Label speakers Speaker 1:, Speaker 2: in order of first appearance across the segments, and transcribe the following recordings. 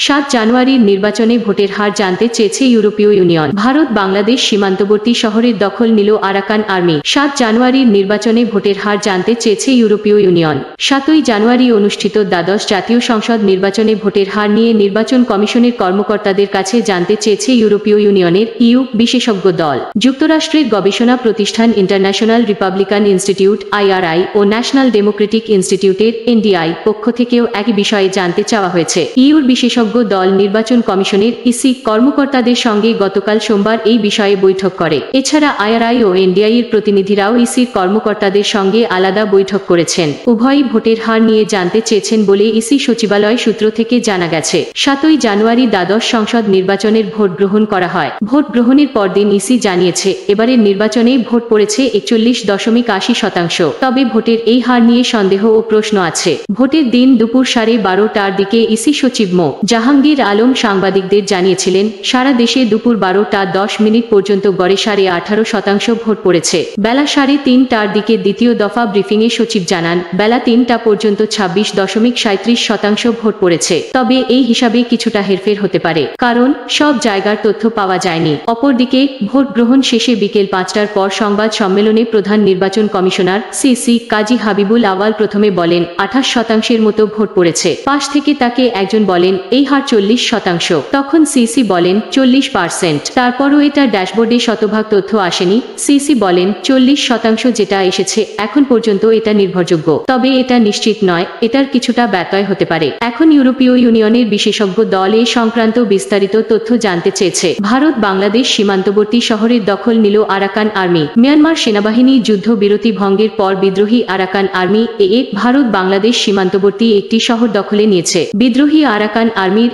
Speaker 1: 7 জানুয়ারির নির্বাচনে ভোটের হার জানতে চেয়েছে ইউরোপীয় ইউনিয়ন। ভারত বাংলাদেশ সীমান্তবর্তী শহরের দখল নিল আরাকান আর্মি। 7 জানুয়ারির নির্বাচনে ভোটের হার জানতে চেয়েছে ইউরোপীয় ইউনিয়ন। 7 জানুয়ারি অনুষ্ঠিত দ্বাদশ জাতীয় সংসদ নির্বাচনে ভোটের হার নিয়ে নির্বাচন কমিশনের কর্মকর্তাদের কাছে জানতে চেয়েছে ইউরোপীয় ইউনিয়নের ইইউ বিশেষজ্ঞ দল। যুক্তরাষ্ট্রের গবেষণা প্রতিষ্ঠান ইন্টারন্যাশনাল রিপাবলিকান ইনস্টিটিউট (IRI) ও ন্যাশনাল ডেমোক্রেটিক ইনস্টিটিউটের (NDI) পক্ষ থেকেও একই বিষয়ে জানতে চাওয়া হয়েছে। ইইউর বিশেষজ্ঞ দল নির্বাচন কমিশনের (ইসি) কর্মকর্তাদের সঙ্গে গতকাল সোমবার এই বিষয়ে বৈঠক করে। এছাড়া IRI ও NDI এর প্রতিনিধিরাও ইসির কর্মকর্তাদের সঙ্গে আলাদা বৈঠক করেছেন। উভয়ই ভোটের হার নিয়ে জানতে চেয়েছেন বলে ইসি সচিবালয় সূত্র থেকে জানা গেছে। 7 জানুয়ারি দ্বাদশ সংসদ নির্বাচনের ভোট গ্রহণ করা হয়। ভোট গ্রহণের পরদিন ইসি জানিয়েছে, এবারের নির্বাচনে ভোট পড়েছে 41.80%। তবে ভোটের এই হার নিয়ে সন্দেহ ও প্রশ্ন আছে। ভোটের দিন দুপুর 12:30টার দিকে ইসি সচিব মো. জাহাঙ্গীর আলম সাংবাদিকদের জানিয়েছিলেন, সারা দেশে দুপুর 12:10 পর্যন্ত গড়ে 18.5% ভোট পড়েছে। বেলা 3:30টার দিকে দ্বিতীয় দফা ব্রিফিংয়ে সচিব জানান, বেলা 3টা পর্যন্ত 26.37% ভোট পড়েছে। তবে এই হিসাবে কিছুটা হেরফের হতে পারে, কারণ সব জায়গার তথ্য পাওয়া যায়নি। অপরদিকে ভোট গ্রহণ শেষে বিকেল 5টার পর সংবাদ সম্মেলনে প্রধান নির্বাচন কমিশনার সিসি কাজী হাবিবুল আওয়াল প্রথমে বলেন 28% মতো ভোট পড়েছে। পাশ থেকে তাকে একজন বলেন এই হার 40%। তখন সিসি বলেন 40%। তারপরও এটা ড্যাশবোর্ডে শতভাগ তথ্য আসেনি। সিসি বলেন 40% যেটা এসেছে এখন পর্যন্ত এটা নির্ভরযোগ্য, তবে এটা নিশ্চিত নয়, এটার কিছুটা ব্যত্যয় হতে পারে। এখন ইউরোপীয় ইউনিয়নের বিশেষজ্ঞ দল এ সংক্রান্ত বিস্তারিত তথ্য জানতে চেয়েছে। ভারত বাংলাদেশ সীমান্তবর্তী শহরের দখল নিল আরাকান আর্মি। মিয়ানমার সেনাবাহিনী যুদ্ধবিরতি ভঙ্গের পর বিদ্রোহী আরাকান আর্মি এ ভারত বাংলাদেশ সীমান্তবর্তী একটি শহর দখলে নিয়েছে। বিদ্রোহী আরাকান আর্মির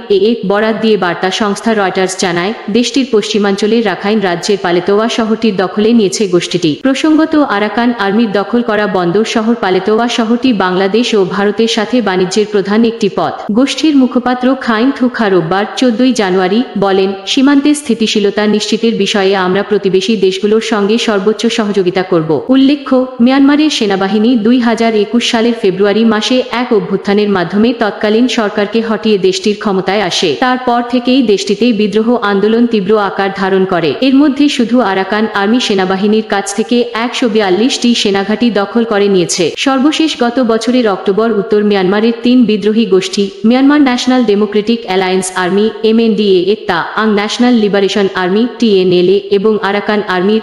Speaker 1: বরাত দিয়ে বার্তা সংস্থা রয়টার্স জানায়, দেশটির পশ্চিমাঞ্চলের রাখাইন রাজ্যের পালেতোয়া শহরটির দখলে নিয়েছে গোষ্ঠীটি। প্রসঙ্গত, আরাকান আর্মির দখল করা বন্দর শহর পালেতোয়া শহরটি বাংলাদেশ ও ভারতের সাথে বাণিজ্যের প্রধান একটি পথ। গোষ্ঠীর মুখপাত্র খাইন থুখা রোববার 14 জানুয়ারি বলেন, সীমান্তে স্থিতিশীলতা নিশ্চিতের বিষয়ে আমরা প্রতিবেশী দেশগুলোর সঙ্গে সর্বোচ্চ সহযোগিতা করব। উল্লেখ্য, মিয়ানমারের সেনাবাহিনী 2021 সালের ফেব্রুয়ারি মাসে এক অভ্যুত্থানের মাধ্যমে তৎকালীন সরকারকে হটিয়ে দেশটির ক্ষমতায় আসে। তারপর থেকেই দেশটিতে বিদ্রোহ আন্দোলন তীব্র আকার ধারণ করে। এর মধ্যে শুধু আরাকান আর্মি সেনাবাহিনীর কাছ থেকে 142টি সেনাঘাঁটি দখল করে নিয়েছে। সর্বশেষ গত বছরের অক্টোবর উত্তর মিয়ানমারের 3 বিদ্রোহী গোষ্ঠী Myanmar national Democratic alliance army MNDAA, আং ন্যাশনাল লিবারেশন আর্মি TNLA এবং আরাকান আর্মির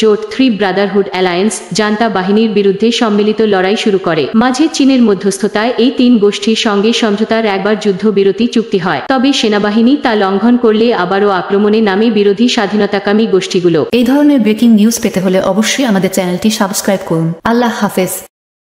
Speaker 1: জোট 3 ব্রাদারহুড অ্যালায়েন্স জান্তা বাহিনীর বিরুদ্ধে সম্মিলিত লড়াই শুরু করে। মাঝে চীনের মধ্যস্থতায় এই 3 গোষ্ঠীর সঙ্গে সমঝোতার একবার যুদ্ধবিরতি চুক্তি হয়, তবে সেনাবাহিনী তা লঙ্ঘন করলে আবারও আক্রমণে নামে বিরোধী স্বাধীনতাকামী গোষ্ঠীগুলো।
Speaker 2: এই ধরনের ব্রেকিং নিউজ পেতে হলে অবশ্যই আমাদের চ্যানেলটি সাবস্ক্রাইব করুন। আল্লাহ হাফেজ।